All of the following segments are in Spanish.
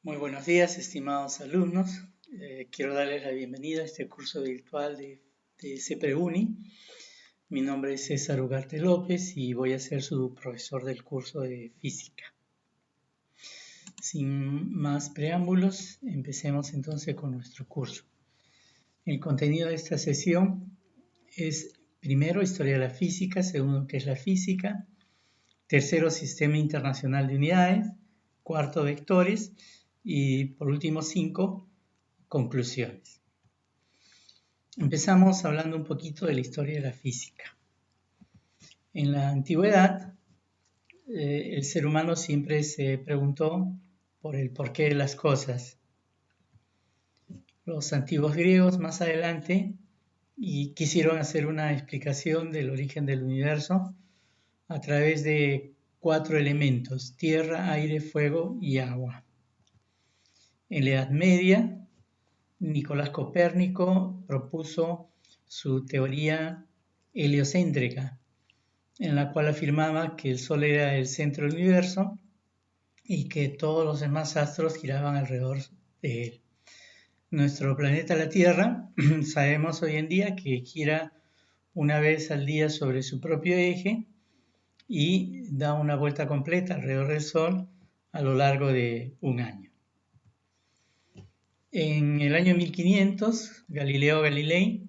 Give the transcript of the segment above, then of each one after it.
Muy buenos días, estimados alumnos. Quiero darles la bienvenida a este curso virtual de CEPREUNI. Mi nombre es César Ugarte López y voy a ser su profesor del curso de física. Sin más preámbulos, empecemos entonces con nuestro curso. El contenido de esta sesión es, primero, historia de la física, segundo, qué es la física, tercero, sistema internacional de unidades, cuarto, vectores, y por último 5, conclusiones. Empezamos hablando un poquito de la historia de la física. En la antigüedad, el ser humano siempre se preguntó por el porqué de las cosas. Los antiguos griegos más adelante quisieron hacer una explicación del origen del universo a través de 4 elementos: tierra, aire, fuego y agua. En la Edad Media, Nicolás Copérnico propuso su teoría heliocéntrica, en la cual afirmaba que el Sol era el centro del universo y que todos los demás astros giraban alrededor de él. Nuestro planeta, la Tierra, sabemos hoy en día que gira una vez al día sobre su propio eje y da una vuelta completa alrededor del Sol a lo largo de un año. En el año 1500, Galileo Galilei,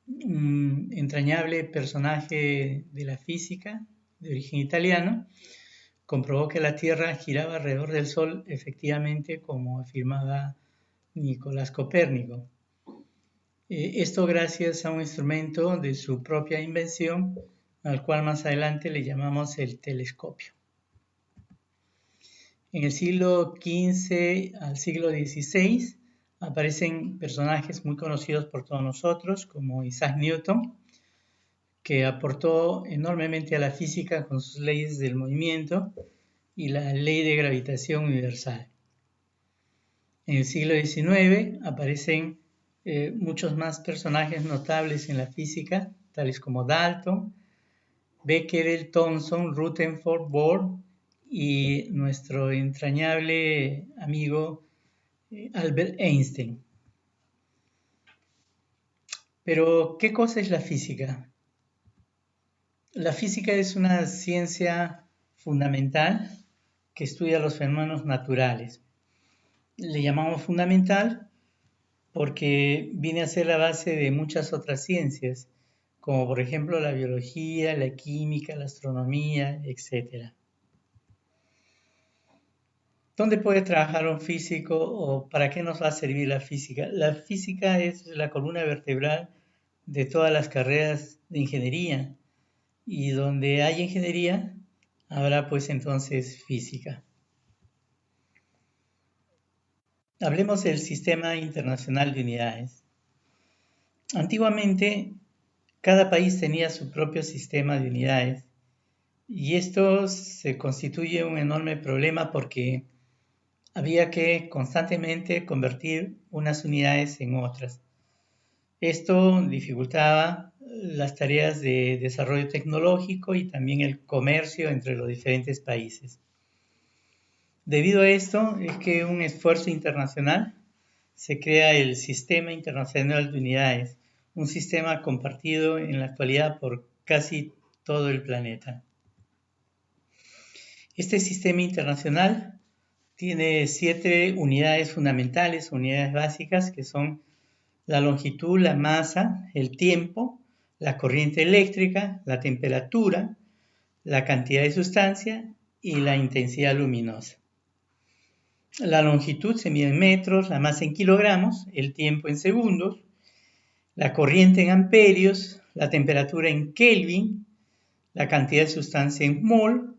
un entrañable personaje de la física de origen italiano, comprobó que la Tierra giraba alrededor del Sol efectivamente como afirmaba Nicolás Copérnico. Esto gracias a un instrumento de su propia invención, al cual más adelante le llamamos el telescopio. En el siglo XV al siglo XVI aparecen personajes muy conocidos por todos nosotros, como Isaac Newton, que aportó enormemente a la física con sus leyes del movimiento y la ley de gravitación universal. En el siglo XIX aparecen muchos más personajes notables en la física, tales como Dalton, Becquerel, Thomson, Rutherford, Bohr y nuestro entrañable amigo Albert Einstein. Pero, ¿qué cosa es la física? La física es una ciencia fundamental que estudia los fenómenos naturales. Le llamamos fundamental porque viene a ser la base de muchas otras ciencias, como por ejemplo la biología, la química, la astronomía, etc. ¿Dónde puede trabajar un físico o para qué nos va a servir la física? La física es la columna vertebral de todas las carreras de ingeniería y donde hay ingeniería habrá pues entonces física. Hablemos del Sistema Internacional de Unidades. Antiguamente cada país tenía su propio sistema de unidades y esto se constituye un enorme problema porque había que constantemente convertir unas unidades en otras. Esto dificultaba las tareas de desarrollo tecnológico y también el comercio entre los diferentes países. Debido a esto es que un esfuerzo internacional se crea el Sistema Internacional de Unidades, un sistema compartido en la actualidad por casi todo el planeta. Este sistema internacional tiene 7 unidades fundamentales, unidades básicas, que son la longitud, la masa, el tiempo, la corriente eléctrica, la temperatura, la cantidad de sustancia y la intensidad luminosa. La longitud se mide en metros, la masa en kilogramos, el tiempo en segundos, la corriente en amperios, la temperatura en Kelvin, la cantidad de sustancia en mol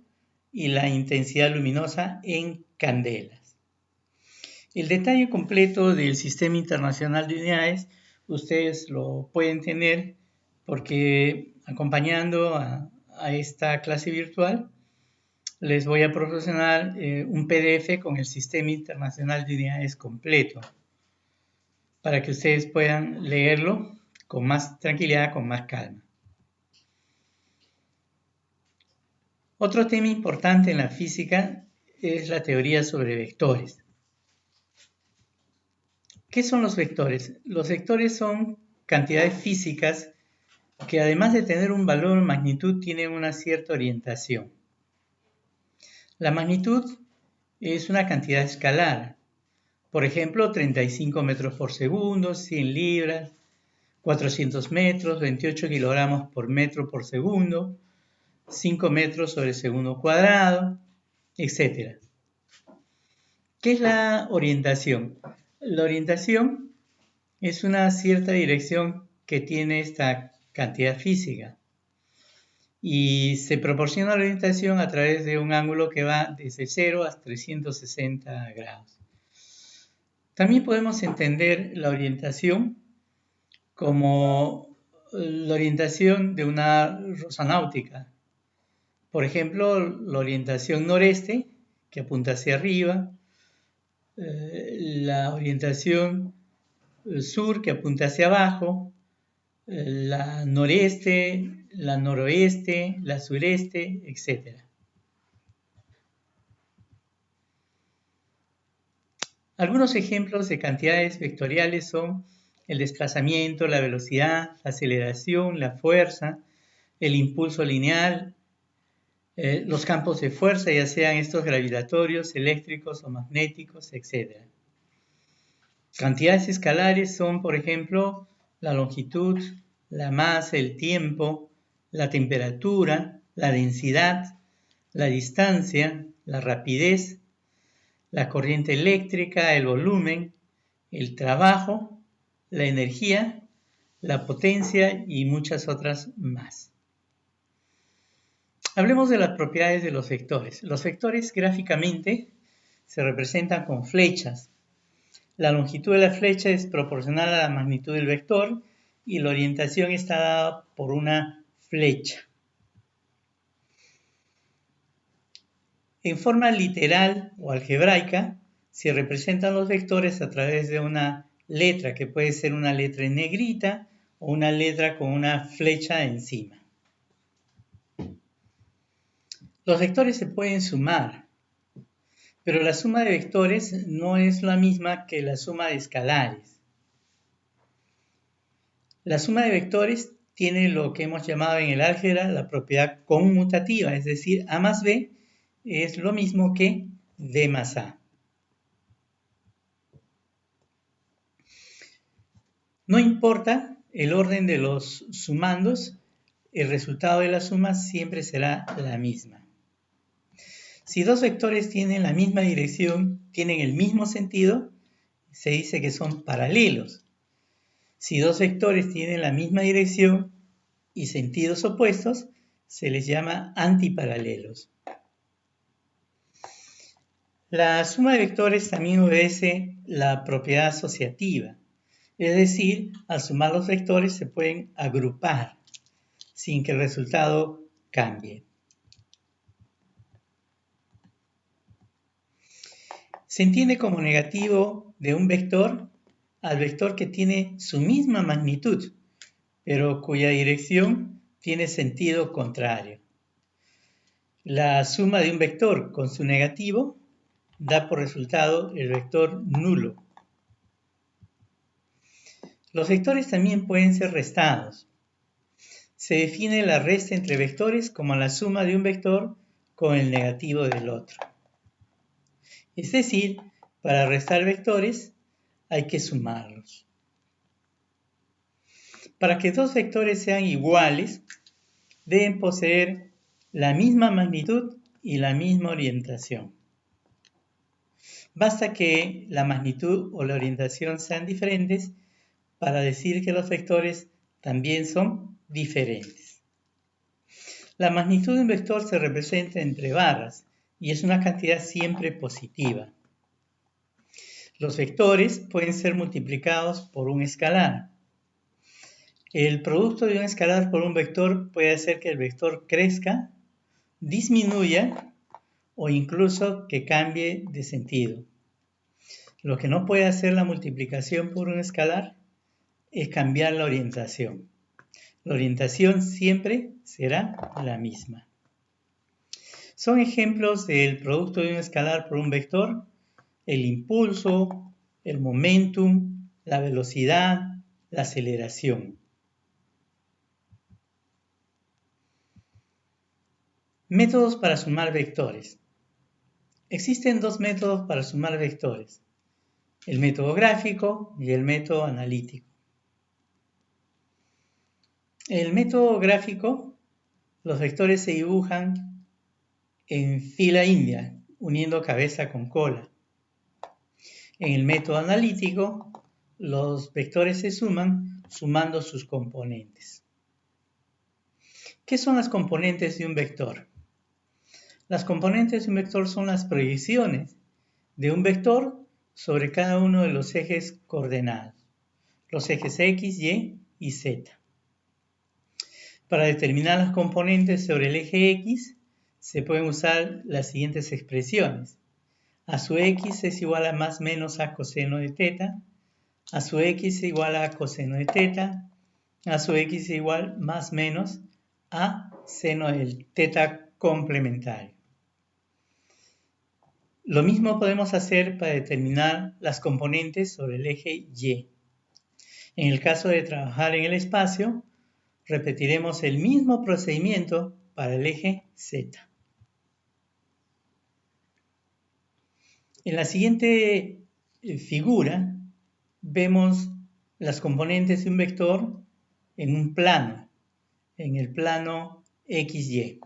y la intensidad luminosa en candelas. El detalle completo del Sistema Internacional de Unidades ustedes lo pueden tener porque acompañando a esta clase virtual les voy a proporcionar un PDF con el Sistema Internacional de Unidades completo para que ustedes puedan leerlo con más tranquilidad, con más calma. Otro tema importante en la física es la teoría sobre vectores. ¿Qué son los vectores? Los vectores son cantidades físicas que además de tener un valor o magnitud tienen una cierta orientación. La magnitud es una cantidad escalar. Por ejemplo, 35 metros por segundo, 100 libras, 400 metros, 28 kilogramos por metro por segundo, 5 metros sobre segundo cuadrado, etc. ¿Qué es la orientación? La orientación es una cierta dirección que tiene esta cantidad física y se proporciona la orientación a través de un ángulo que va desde 0 a 360 grados. También podemos entender la orientación como la orientación de una rosa náutica. Por ejemplo, la orientación noreste, que apunta hacia arriba, la orientación sur, que apunta hacia abajo, la noreste, la noroeste, la sureste, etc. Algunos ejemplos de cantidades vectoriales son el desplazamiento, la velocidad, la aceleración, la fuerza, el impulso lineal, los campos de fuerza, ya sean estos gravitatorios, eléctricos o magnéticos, etc. Cantidades escalares son, por ejemplo, la longitud, la masa, el tiempo, la temperatura, la densidad, la distancia, la rapidez, la corriente eléctrica, el volumen, el trabajo, la energía, la potencia y muchas otras más. Hablemos de las propiedades de los vectores. Los vectores gráficamente se representan con flechas. La longitud de la flecha es proporcional a la magnitud del vector y la orientación está dada por una flecha. En forma literal o algebraica se representan los vectores a través de una letra, que puede ser una letra en negrita o una letra con una flecha encima. Los vectores se pueden sumar, pero la suma de vectores no es la misma que la suma de escalares. La suma de vectores tiene lo que hemos llamado en el álgebra la propiedad conmutativa, es decir, A más B es lo mismo que D más A. No importa el orden de los sumandos, el resultado de la suma siempre será la misma. Si dos vectores tienen la misma dirección, tienen el mismo sentido, se dice que son paralelos. Si dos vectores tienen la misma dirección y sentidos opuestos, se les llama antiparalelos. La suma de vectores también obedece la propiedad asociativa, es decir, al sumar los vectores se pueden agrupar sin que el resultado cambie. Se entiende como negativo de un vector al vector que tiene su misma magnitud, pero cuya dirección tiene sentido contrario. La suma de un vector con su negativo da por resultado el vector nulo. Los vectores también pueden ser restados. Se define la resta entre vectores como la suma de un vector con el negativo del otro. Es decir, para restar vectores hay que sumarlos. Para que dos vectores sean iguales, deben poseer la misma magnitud y la misma orientación. Basta que la magnitud o la orientación sean diferentes para decir que los vectores también son diferentes. La magnitud de un vector se representa entre barras y es una cantidad siempre positiva. Los vectores pueden ser multiplicados por un escalar. El producto de un escalar por un vector puede hacer que el vector crezca, disminuya o incluso que cambie de sentido. Lo que no puede hacer la multiplicación por un escalar es cambiar la orientación. La orientación siempre será la misma. Son ejemplos del producto de un escalar por un vector: el impulso, el momentum, la velocidad, la aceleración. Métodos para sumar vectores. Existen dos métodos para sumar vectores: el método gráfico y el método analítico. En el método gráfico, los vectores se dibujan en fila india, uniendo cabeza con cola. En el método analítico, los vectores se suman sumando sus componentes. ¿Qué son las componentes de un vector? Las componentes de un vector son las proyecciones de un vector sobre cada uno de los ejes coordenados, los ejes X, Y y Z. Para determinar las componentes sobre el eje X, se pueden usar las siguientes expresiones. A su X es igual a más menos A coseno de teta, a su X es igual a coseno de teta, a su X es igual más menos A seno del teta complementario. Lo mismo podemos hacer para determinar las componentes sobre el eje Y. En el caso de trabajar en el espacio, repetiremos el mismo procedimiento para el eje Z. En la siguiente figura vemos las componentes de un vector en un plano, en el plano XY.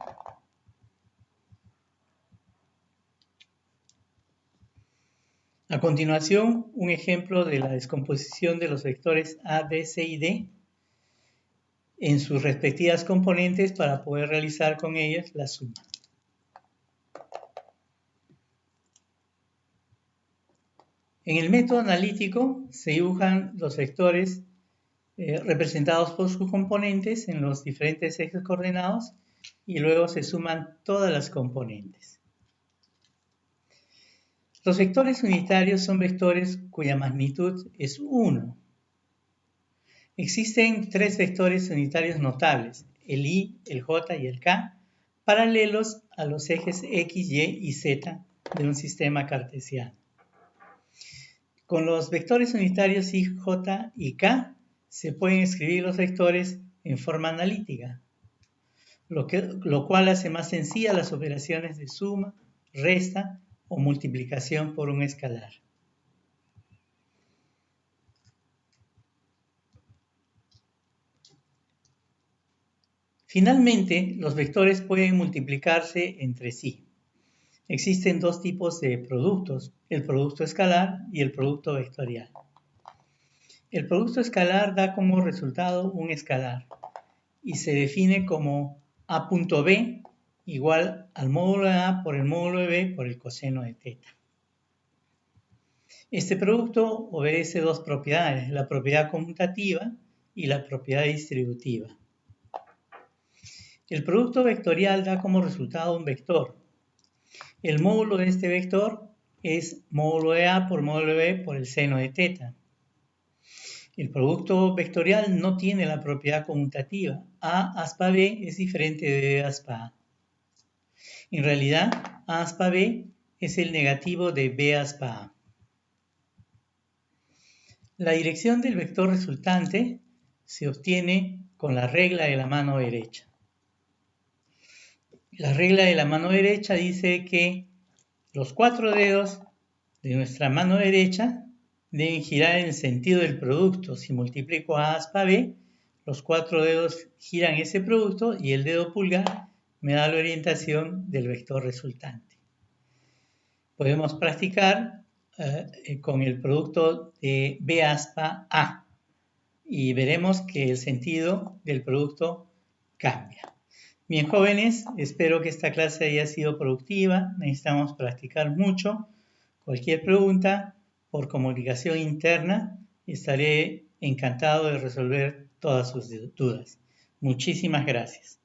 A continuación, un ejemplo de la descomposición de los vectores A, B, C y D en sus respectivas componentes para poder realizar con ellas la suma. En el método analítico se dibujan los vectores representados por sus componentes en los diferentes ejes coordenados y luego se suman todas las componentes. Los vectores unitarios son vectores cuya magnitud es 1. Existen tres vectores unitarios notables, el I, el J y el K, paralelos a los ejes X, Y y Z de un sistema cartesiano. Con los vectores unitarios I, J y K se pueden escribir los vectores en forma analítica, lo cual hace más sencillas las operaciones de suma, resta o multiplicación por un escalar. Finalmente, los vectores pueden multiplicarse entre sí. Existen dos tipos de productos, el producto escalar y el producto vectorial. El producto escalar da como resultado un escalar y se define como A.B igual al módulo de A por el módulo de B por el coseno de teta. Este producto obedece dos propiedades, la propiedad conmutativa y la propiedad distributiva. El producto vectorial da como resultado un vector. El módulo de este vector es módulo de A por módulo de B por el seno de teta. El producto vectorial no tiene la propiedad conmutativa. A aspa B es diferente de B aspa A. En realidad, A aspa B es el negativo de B aspa A. La dirección del vector resultante se obtiene con la regla de la mano derecha. La regla de la mano derecha dice que los 4 dedos de nuestra mano derecha deben girar en el sentido del producto. Si multiplico A aspa B, los 4 dedos giran ese producto y el dedo pulgar me da la orientación del vector resultante. Podemos practicar con el producto de B aspa A y veremos que el sentido del producto cambia. Bien, jóvenes, espero que esta clase haya sido productiva. Necesitamos practicar mucho. Cualquier pregunta por comunicación interna, estaré encantado de resolver todas sus dudas. Muchísimas gracias.